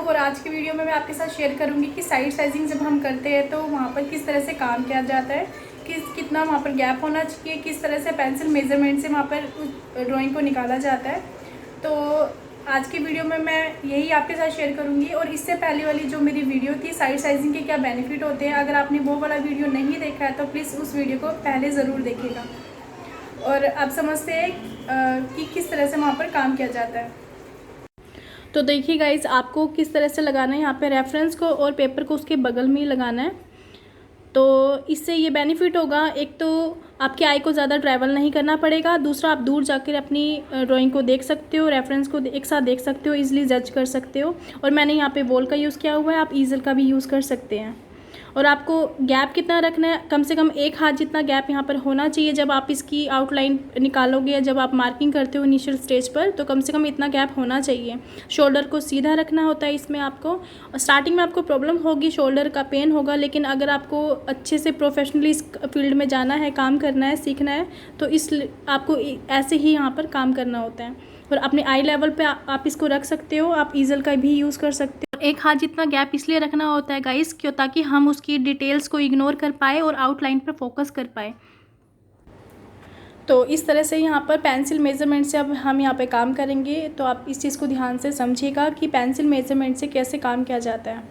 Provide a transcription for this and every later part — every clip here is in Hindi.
और आज की वीडियो में मैं आपके साथ शेयर करूंगी कि साइड साइजिंग जब हम करते हैं तो वहाँ पर किस तरह से काम किया जाता है, कितना वहाँ पर गैप होना चाहिए, किस तरह से पेंसिल मेज़रमेंट से वहाँ पर ड्राइंग को निकाला जाता है। तो आज की वीडियो में मैं यही आपके साथ शेयर करूंगी। और इससे पहले वाली जो मेरी वीडियो थी साइड साइजिंग के क्या बेनिफिट होते हैं, अगर आपने वो वाला वीडियो नहीं देखा है तो प्लीज़ उस वीडियो को पहले ज़रूर देखिएगा और आप समझते हैं कि किस तरह से वहाँ पर काम किया जाता है। तो देखिए गाइस, आपको किस तरह से लगाना है, यहाँ पे रेफरेंस को और पेपर को उसके बगल में ही लगाना है। तो इससे ये बेनिफिट होगा, एक तो आपकी आई को ज़्यादा ट्रैवल नहीं करना पड़ेगा, दूसरा आप दूर जाकर अपनी ड्राइंग को देख सकते हो, रेफरेंस को एक साथ देख सकते हो, इजीली जज कर सकते हो। और मैंने यहाँ पे बॉल का यूज़ किया हुआ है, आप ईजल का भी यूज़ कर सकते हैं। और आपको गैप कितना रखना है, कम से कम 1 हाथ जितना गैप यहाँ पर होना चाहिए। जब आप इसकी आउटलाइन निकालोगे या जब आप मार्किंग करते हो इनिशियल स्टेज पर, तो कम से कम इतना गैप होना चाहिए। शोल्डर को सीधा रखना होता है इसमें आपको। स्टार्टिंग में आपको प्रॉब्लम होगी, शोल्डर का पेन होगा, लेकिन अगर आपको अच्छे से प्रोफेशनली इस फील्ड में जाना है, काम करना है, सीखना है, तो आपको ऐसे ही यहाँ पर काम करना होता है। और अपने आई लेवल पे आप इसको रख सकते हो, आप ईजल का भी यूज़ कर सकते हो। 1 हाथ जितना गैप इसलिए रखना होता है गाइस, क्यों, ताकि हम उसकी डिटेल्स को इग्नोर कर पाए और आउटलाइन पर फोकस कर पाए। तो इस तरह से यहाँ पर पेंसिल मेज़रमेंट से अब हम यहाँ पे काम करेंगे। तो आप इस चीज़ को ध्यान से समझिएगा कि पेंसिल मेज़रमेंट से कैसे काम किया जाता है।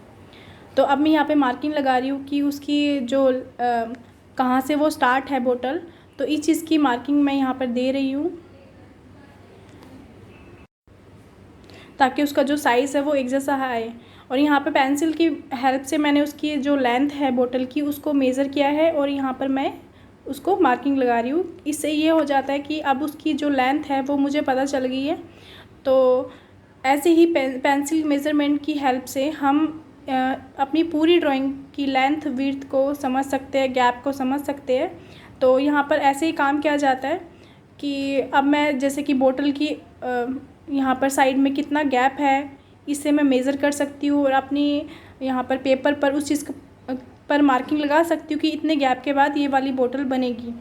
तो अब मैं यहाँ पे मार्किंग लगा रही हूँ कि उसकी जो कहाँ से वो स्टार्ट है बोतल, तो इस चीज़ की मार्किंग मैं यहाँ पर दे रही हूँ ताकि उसका जो साइज़ है वो एक जैसा आए। और यहाँ पे पेंसिल की हेल्प से मैंने उसकी जो लेंथ है बोतल की उसको मेज़र किया है और यहाँ पर मैं उसको मार्किंग लगा रही हूँ। इससे ये हो जाता है कि अब उसकी जो लेंथ है वो मुझे पता चल गई है। तो ऐसे ही पेंसिल मेज़रमेंट की हेल्प से हम अपनी पूरी ड्राइंग की लेंथ विड्थ को समझ सकते हैं, गैप को समझ सकते हैं। तो यहाँ पर ऐसे ही काम किया जाता है कि अब मैं जैसे कि बोतल की यहाँ पर साइड में कितना गैप है इससे मैं मेज़र कर सकती हूँ और अपनी यहाँ पर पेपर पर उस चीज़ पर मार्किंग लगा सकती हूँ कि इतने गैप के बाद ये वाली बोतल बनेगी।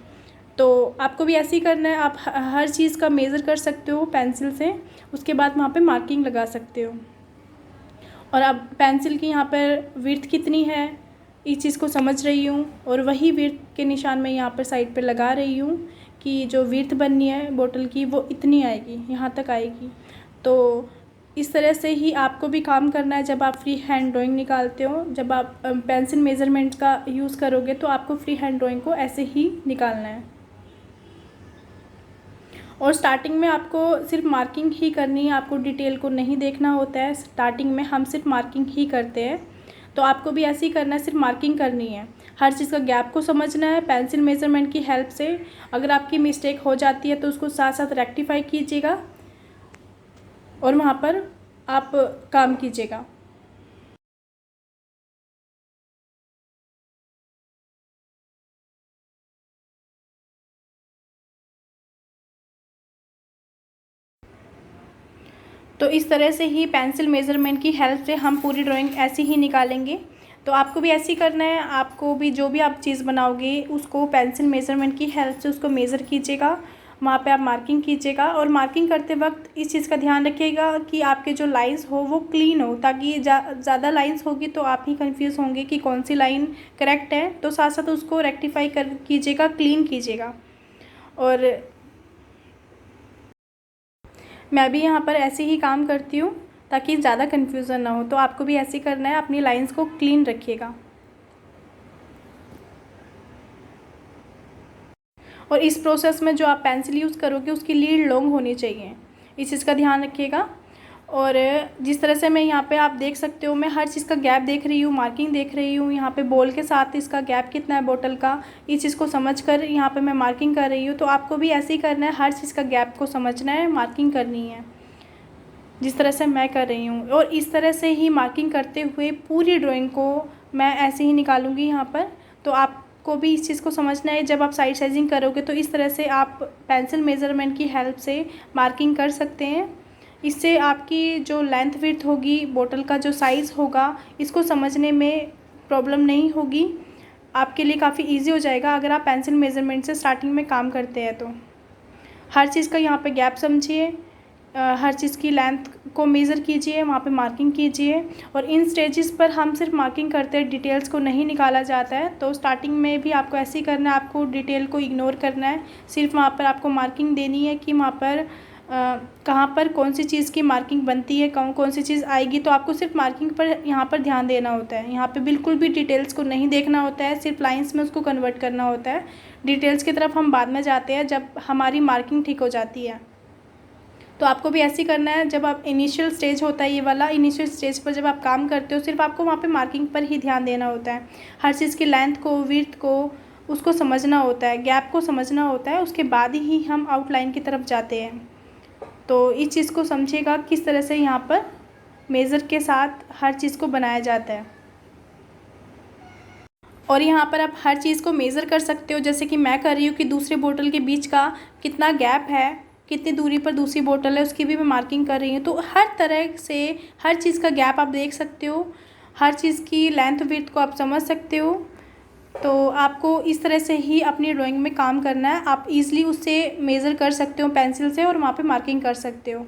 तो आपको भी ऐसे ही करना है, आप हर चीज़ का मेज़र कर सकते हो पेंसिल से, उसके बाद वहाँ पे मार्किंग लगा सकते हो। और अब पेंसिल की यहाँ पर विड्थ कितनी है इस चीज़ को समझ रही हूँ और वही विड्थ के निशान मैं यहाँ पर साइड पर लगा रही हूँ कि जो विड्थ बननी है बोतल की वो इतनी आएगी, यहाँ तक आएगी। तो इस तरह से ही आपको भी काम करना है जब आप फ्री हैंड ड्राइंग निकालते हो। जब आप पेंसिल मेज़रमेंट का यूज़ करोगे तो आपको फ्री हैंड ड्राइंग को ऐसे ही निकालना है। और स्टार्टिंग में आपको सिर्फ मार्किंग ही करनी है, आपको डिटेल को नहीं देखना होता है। स्टार्टिंग में हम सिर्फ मार्किंग ही करते हैं, तो आपको भी ऐसे ही करना है, सिर्फ मार्किंग करनी है। हर चीज़ का गैप को समझना है पेंसिल मेज़रमेंट की हेल्प से। अगर आपकी मिस्टेक हो जाती है तो उसको साथ साथ रेक्टिफाई कीजिएगा और वहाँ पर आप काम कीजिएगा। तो इस तरह से ही पेंसिल मेज़रमेंट की हेल्प से हम पूरी ड्राइंग ऐसे ही निकालेंगे। तो आपको भी ऐसे ही करना है, आपको भी जो भी आप चीज़ बनाओगे उसको पेंसिल मेज़रमेंट की हेल्प से उसको मेज़र कीजिएगा, वहाँ पे आप मार्किंग कीजिएगा। और मार्किंग करते वक्त इस चीज़ का ध्यान रखिएगा कि आपके जो लाइंस हो वो क्लीन हो, ताकि ज़्यादा लाइंस होगी तो आप ही कंफ्यूज होंगे कि कौन सी लाइन करेक्ट है। तो साथ साथ उसको रेक्टिफाई कर कीजिएगा, क्लीन कीजिएगा। और मैं भी यहाँ पर ऐसे ही काम करती हूँ ताकि ज़्यादा कन्फ्यूज़न ना हो। तो आपको भी ऐसे ही करना है, अपनी लाइंस को क्लीन रखिएगा। और इस प्रोसेस में जो आप पेंसिल यूज़ करोगे उसकी लीड लॉन्ग होनी चाहिए, इस चीज़ का ध्यान रखिएगा। और जिस तरह से मैं यहाँ पे आप देख सकते हो, मैं हर चीज़ का गैप देख रही हूँ, मार्किंग देख रही हूँ, यहाँ पे बॉल के साथ इसका गैप कितना है बोतल का, इस चीज़ को समझकर यहाँ पे मैं मार्किंग कर रही हूँ। तो आपको भी ऐसे ही करना है, हर चीज़ का गैप को समझना है, मार्किंग करनी है जिस तरह से मैं कर रही हूँ। और इस तरह से ही मार्किंग करते हुए पूरी ड्राइंग को मैं ऐसे ही निकालूंगी यहाँ पर। तो आपको भी इस चीज़ को समझना है, जब आप साइड साइजिंग करोगे तो इस तरह से आप पेंसिल मेज़रमेंट की हेल्प से मार्किंग कर सकते हैं। इससे आपकी जो लेंथ विड्थ होगी, बोतल का जो साइज़ होगा, इसको समझने में प्रॉब्लम नहीं होगी, आपके लिए काफ़ी ईजी हो जाएगा अगर आप पेंसिल मेज़रमेंट से स्टार्टिंग में काम करते हैं। तो हर चीज़ का यहाँ पे गैप समझिए हर चीज़ की लेंथ को मेज़र कीजिए, वहाँ पे मार्किंग कीजिए। और इन स्टेजेस पर हम सिर्फ मार्किंग करते हैं, डिटेल्स को नहीं निकाला जाता है। तो स्टार्टिंग में भी आपको ऐसे ही करना है, आपको डिटेल को इग्नोर करना है, सिर्फ वहाँ पर आपको मार्किंग देनी है कि वहाँ पर कहाँ पर कौन सी चीज़ की मार्किंग बनती है, कौन सी चीज़ आएगी। तो आपको सिर्फ मार्किंग पर यहाँ पर ध्यान देना होता है, यहाँ पे बिल्कुल भी डिटेल्स को नहीं देखना होता है, सिर्फ लाइंस में उसको कन्वर्ट करना होता है। डिटेल्स की तरफ हम बाद में जाते हैं जब हमारी मार्किंग ठीक हो जाती है। तो आपको भी ऐसे ही करना है। जब आप इनिशियल स्टेज होता है ये वाला, इनिशियल स्टेज पर जब आप काम करते हो, सिर्फ आपको वहाँ पे मार्किंग पर ही ध्यान देना होता है। हर चीज़ की लेंथ को, विड्थ को, उसको समझना होता है, गैप को समझना होता है, उसके बाद ही हम आउटलाइन की तरफ जाते हैं। तो इस चीज़ को समझिएगा किस तरह से यहाँ पर मेज़र के साथ हर चीज़ को बनाया जाता है। और यहाँ पर आप हर चीज़ को मेज़र कर सकते हो, जैसे कि मैं कर रही हूँ कि दूसरे बोतल के बीच का कितना गैप है, कितनी दूरी पर दूसरी बोतल है, उसकी भी मैं मार्किंग कर रही हूँ। तो हर तरह से हर चीज़ का गैप आप देख सकते हो, हर चीज़ की लेंथ विड्थ को आप समझ सकते हो। तो आपको इस तरह से ही अपनी ड्राइंग में काम करना है। आप इजीली उससे मेज़र कर सकते हो पेंसिल से और वहाँ पे मार्किंग कर सकते हो।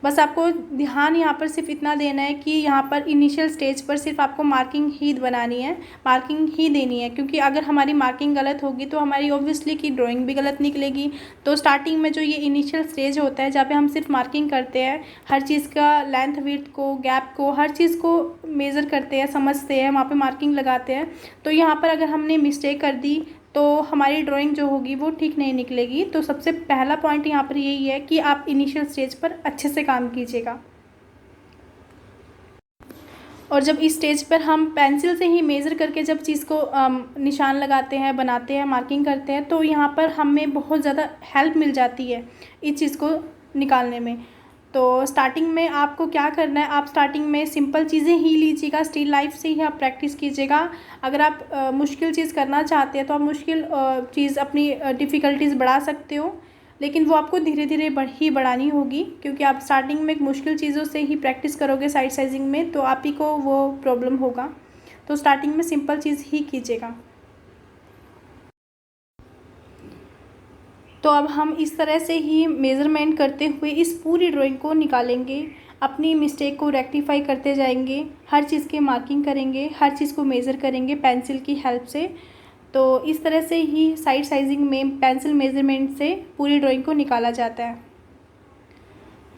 बस आपको ध्यान यहाँ पर सिर्फ इतना देना है कि यहाँ पर इनिशियल स्टेज पर सिर्फ आपको मार्किंग ही बनानी है, मार्किंग ही देनी है। क्योंकि अगर हमारी मार्किंग गलत होगी तो हमारी ऑब्वियसली की ड्राइंग भी गलत निकलेगी। तो स्टार्टिंग में जो ये इनिशियल स्टेज होता है जहाँ पे हम सिर्फ मार्किंग करते हैं, हर चीज़ का लेंथ विड्थ को, गैप को, हर चीज़ को मेज़र करते हैं, समझते हैं, वहाँ पर मार्किंग लगाते हैं। तो यहाँ पर अगर हमने मिस्टेक कर दी तो हमारी ड्राइंग जो होगी वो ठीक नहीं निकलेगी। तो सबसे पहला पॉइंट यहाँ पर यही है कि आप इनिशियल स्टेज पर अच्छे से काम कीजिएगा। और जब इस स्टेज पर हम पेंसिल से ही मेज़र करके जब चीज़ को निशान लगाते हैं, बनाते हैं, मार्किंग करते हैं, तो यहाँ पर हमें बहुत ज़्यादा हेल्प मिल जाती है इस चीज़ को निकालने में। तो स्टार्टिंग में आपको क्या करना है, आप स्टार्टिंग में सिंपल चीज़ें ही लीजिएगा, स्टिल लाइफ से ही आप प्रैक्टिस कीजिएगा। अगर आप मुश्किल चीज़ करना चाहते हैं तो आप मुश्किल चीज़ अपनी डिफ़िकल्टीज़ बढ़ा सकते हो, लेकिन वो आपको धीरे धीरे बढ़ानी होगी। क्योंकि आप स्टार्टिंग में मुश्किल चीज़ों से ही प्रैक्टिस करोगे साइड साइजिंग में, तो आप ही को वो प्रॉब्लम होगा। तो स्टार्टिंग में सिंपल चीज़ ही कीजिएगा। तो अब हम इस तरह से ही मेज़रमेंट करते हुए इस पूरी ड्राइंग को निकालेंगे, अपनी मिस्टेक को रेक्टिफाई करते जाएंगे, हर चीज़ की मार्किंग करेंगे, हर चीज़ को मेज़र करेंगे पेंसिल की हेल्प से। तो इस तरह से ही साइड साइजिंग में पेंसिल मेज़रमेंट से पूरी ड्राइंग को निकाला जाता है।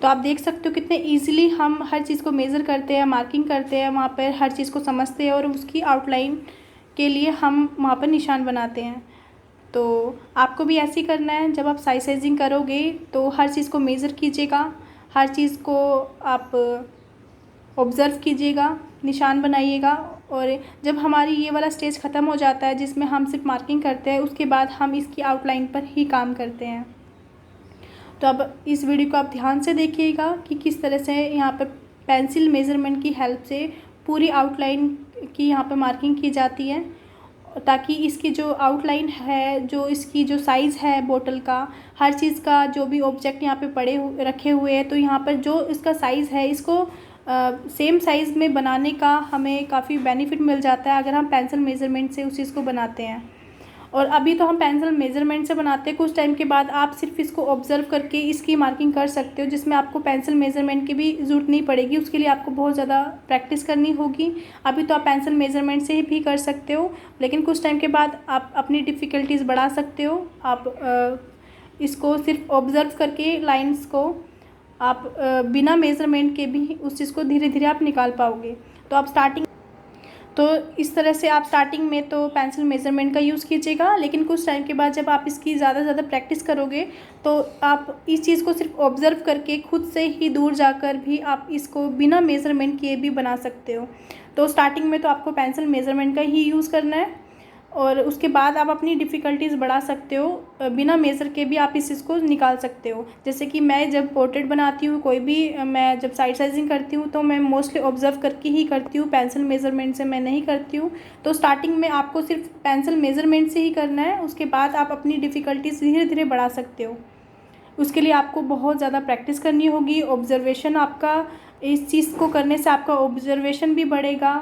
तो आप देख सकते हो कितने ईजिली हम हर चीज़ को मेज़र करते हैं, मार्किंग करते हैं, वहाँ पर हर चीज़ को समझते हैं और उसकी आउटलाइन के लिए हम वहाँ पर निशान बनाते हैं। तो आपको भी ऐसे ही करना है। जब आप साइजिंग करोगे तो हर चीज़ को मेज़र कीजिएगा, हर चीज़ को आप ऑब्ज़र्व कीजिएगा, निशान बनाइएगा। और जब हमारी ये वाला स्टेज ख़त्म हो जाता है जिसमें हम सिर्फ मार्किंग करते हैं, उसके बाद हम इसकी आउटलाइन पर ही काम करते हैं। तो अब इस वीडियो को आप ध्यान से देखिएगा कि किस तरह से यहाँ पर पेंसिल मेज़रमेंट की हेल्प से पूरी आउटलाइन की यहाँ पर मार्किंग की जाती है, ताकि इसकी जो आउटलाइन है, जो इसकी जो साइज़ है बोतल का, हर चीज़ का जो भी ऑब्जेक्ट यहाँ पे रखे हुए हैं, तो यहाँ पर जो इसका साइज़ है इसको सेम साइज़ में बनाने का हमें काफ़ी बेनिफिट मिल जाता है अगर हम पेंसिल मेज़रमेंट से उस चीज़ को बनाते हैं। और अभी तो हम पेंसिल मेज़रमेंट से बनाते हैं, कुछ टाइम के बाद आप सिर्फ इसको ऑब्ज़र्व करके इसकी मार्किंग कर सकते हो, जिसमें आपको पेंसिल मेज़रमेंट की भी ज़रूरत नहीं पड़ेगी। उसके लिए आपको बहुत ज़्यादा प्रैक्टिस करनी होगी। अभी तो आप पेंसिल मेज़रमेंट से भी कर सकते हो, लेकिन कुछ टाइम के बाद आप अपनी डिफ़िकल्टीज़ बढ़ा सकते हो। आप इसको सिर्फ ऑब्ज़र्व करके लाइन्स को आप बिना मेज़रमेंट के भी उस चीज़ को धीरे धीरे आप निकाल पाओगे। तो इस तरह से आप स्टार्टिंग में तो पेंसिल मेज़रमेंट का यूज़ कीजिएगा, लेकिन कुछ टाइम के बाद जब आप इसकी ज़्यादा प्रैक्टिस करोगे तो आप इस चीज़ को सिर्फ ऑब्ज़र्व करके खुद से ही दूर जाकर भी आप इसको बिना मेज़रमेंट किए भी बना सकते हो। तो स्टार्टिंग में तो आपको पेंसिल मेज़रमेंट का ही यूज़ करना है और उसके बाद आप अपनी डिफ़िकल्टीज़ बढ़ा सकते हो, बिना मेज़र के भी आप इस चीज़ को निकाल सकते हो। जैसे कि मैं जब पोर्ट्रेट बनाती हूँ, कोई भी मैं जब साइड साइजिंग करती हूँ तो मैं मोस्टली ऑब्ज़र्व करके ही करती हूँ, पेंसिल मेज़रमेंट से मैं नहीं करती हूँ। तो स्टार्टिंग में आपको सिर्फ पेंसिल मेज़रमेंट से ही करना है, उसके बाद आप अपनी डिफ़िकल्टीज़ धीरे धीरे बढ़ा सकते हो। उसके लिए आपको बहुत ज़्यादा प्रैक्टिस करनी होगी। ऑब्ज़र्वेशन आपका, इस चीज़ को करने से आपका ऑब्ज़र्वेशन भी बढ़ेगा,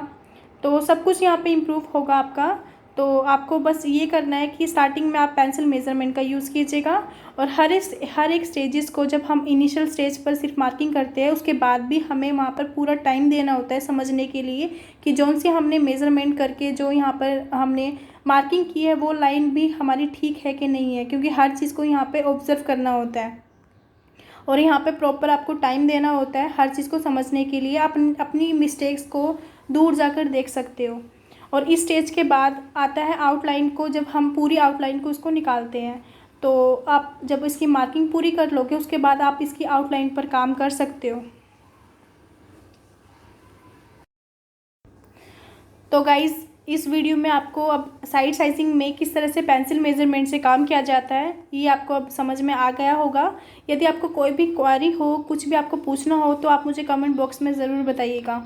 तो सब कुछ यहाँ पे इम्प्रूव होगा आपका। तो आपको बस ये करना है कि स्टार्टिंग में आप पेंसिल मेज़रमेंट का यूज़ कीजिएगा, और हर एक स्टेजेस को जब हम इनिशियल स्टेज पर सिर्फ मार्किंग करते हैं, उसके बाद भी हमें वहाँ पर पूरा टाइम देना होता है समझने के लिए कि जौन सी हमने मेज़रमेंट करके जो यहाँ पर हमने मार्किंग की है वो लाइन भी हमारी ठीक है कि नहीं है, क्योंकि हर चीज़ को यहाँ पर ऑब्ज़र्व करना होता है और यहाँ पे प्रॉपर आपको टाइम देना होता है हर चीज़ को समझने के लिए। आप अपनी मिस्टेक्स को दूर जाकर देख सकते हो। और इस स्टेज के बाद आता है आउटलाइन को, जब हम पूरी आउटलाइन को उसको निकालते हैं, तो आप जब इसकी मार्किंग पूरी कर लोगे उसके बाद आप इसकी आउटलाइन पर काम कर सकते हो। तो गाइज़, इस वीडियो में आपको अब साइड साइजिंग में किस तरह से पेंसिल मेज़रमेंट से काम किया जाता है ये आपको अब समझ में आ गया होगा। यदि आपको कोई भी क्वेरी हो, कुछ भी आपको पूछना हो, तो आप मुझे कमेंट बॉक्स में ज़रूर बताइएगा।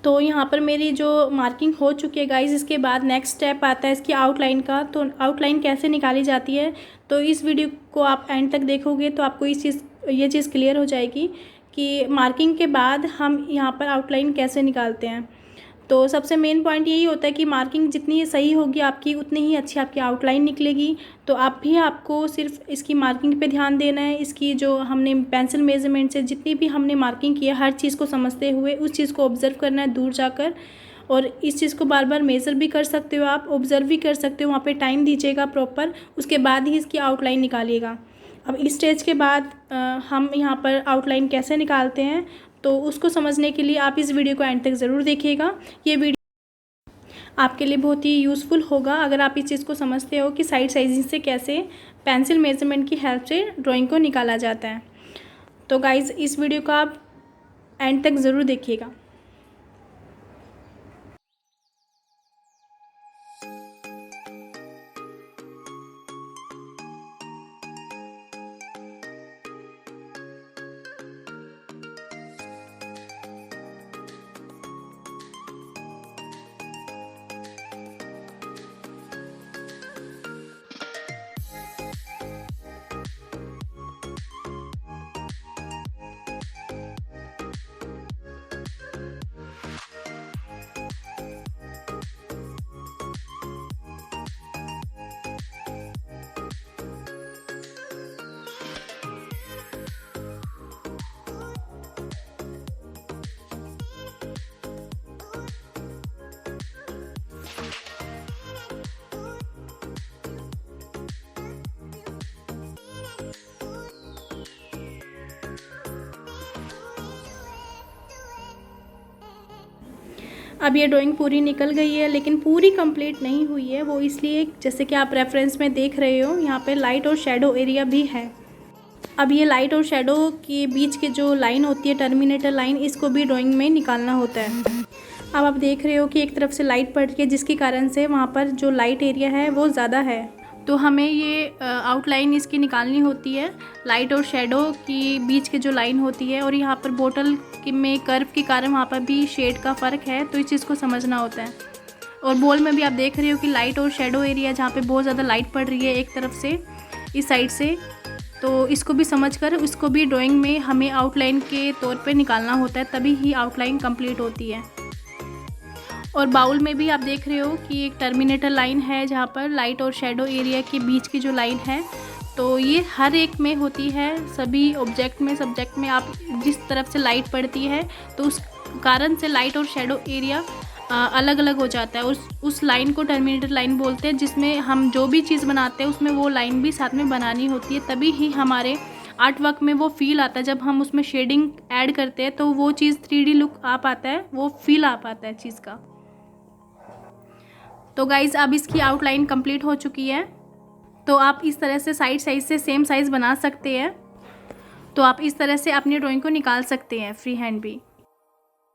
तो यहाँ पर मेरी जो मार्किंग हो चुकी है गाइज़, इसके बाद नेक्स्ट स्टेप आता है इसकी आउटलाइन का। तो आउटलाइन कैसे निकाली जाती है, तो इस वीडियो को आप एंड तक देखोगे तो आपको ये चीज़ क्लियर हो जाएगी कि मार्किंग के बाद हम यहाँ पर आउटलाइन कैसे निकालते हैं। तो सबसे मेन पॉइंट यही होता है कि मार्किंग जितनी सही होगी आपकी, उतनी ही अच्छी आपकी आउटलाइन निकलेगी। तो आपको सिर्फ इसकी मार्किंग पे ध्यान देना है। इसकी जो हमने पेंसिल मेज़रमेंट से जितनी भी हमने मार्किंग की है, हर चीज़ को समझते हुए उस चीज़ को ऑब्ज़र्व करना है दूर जाकर, और इस चीज़ को बार बार मेज़र भी कर सकते हो, आप ऑब्ज़र्व भी कर सकते हो। वहाँ पर टाइम दीजिएगा प्रॉपर, उसके बाद ही इसकी आउटलाइन निकालिएगा। अब इस स्टेज के बाद हम यहाँ पर आउटलाइन कैसे निकालते हैं, तो उसको समझने के लिए आप इस वीडियो को एंड तक ज़रूर देखिएगा। ये वीडियो आपके लिए बहुत ही यूज़फुल होगा अगर आप इस चीज़ को समझते हो कि साइड साइजिंग से कैसे पेंसिल मेज़रमेंट की हेल्प से ड्राइंग को निकाला जाता है। तो गाइज़, इस वीडियो को आप एंड तक ज़रूर देखिएगा। अब ये ड्राइंग पूरी निकल गई है, लेकिन पूरी कंप्लीट नहीं हुई है। वो इसलिए, जैसे कि आप रेफरेंस में देख रहे हो, यहाँ पे लाइट और शेडो एरिया भी है। अब ये लाइट और शेडो के बीच की जो लाइन होती है, टर्मिनेटर लाइन, इसको भी ड्राइंग में निकालना होता है। अब आप देख रहे हो कि एक तरफ से लाइट पड़ रही है, जिसके कारण से वहाँ पर जो लाइट एरिया है वो ज़्यादा है। तो हमें ये आउटलाइन इसकी निकालनी होती है, लाइट और शेडो की बीच की जो लाइन होती है। और यहाँ पर बोतल में कर्व के कारण वहाँ पर भी शेड का फ़र्क है, तो इस चीज़ को समझना होता है। और बॉल में भी आप देख रहे हो कि लाइट और शेडो एरिया जहाँ पे बहुत ज़्यादा लाइट पड़ रही है एक तरफ से, इस साइड से, तो इसको भी समझकर उसको भी ड्राइंग में हमें आउटलाइन के तौर पे निकालना होता है, तभी ही आउटलाइन कंप्लीट होती है। और बाउल में भी आप देख रहे हो कि एक टर्मिनेटर लाइन है जहाँ पर लाइट और शेडो एरिया के बीच की जो लाइन है, तो ये हर एक में होती है। सभी सब्जेक्ट में आप जिस तरफ से लाइट पड़ती है, तो उस कारण से लाइट और शेडो एरिया अलग अलग हो जाता है। उस लाइन को टर्मिनेटर लाइन बोलते हैं, जिसमें हम जो भी चीज़ बनाते हैं उसमें वो लाइन भी साथ में बनानी होती है, तभी ही हमारे आर्ट वर्क में वो फील आता है। जब हम उसमें शेडिंग ऐड करते हैं तो वो चीज़ 3D लुक आ पाता है, वो फील आ पाता है चीज़ का। तो गाइज़, अब इसकी आउटलाइन कंप्लीट हो चुकी है। तो आप इस तरह से साइड साइज से सेम साइज़ बना सकते हैं। तो आप इस तरह से अपनी ड्राइंग को निकाल सकते हैं फ्री हैंड भी।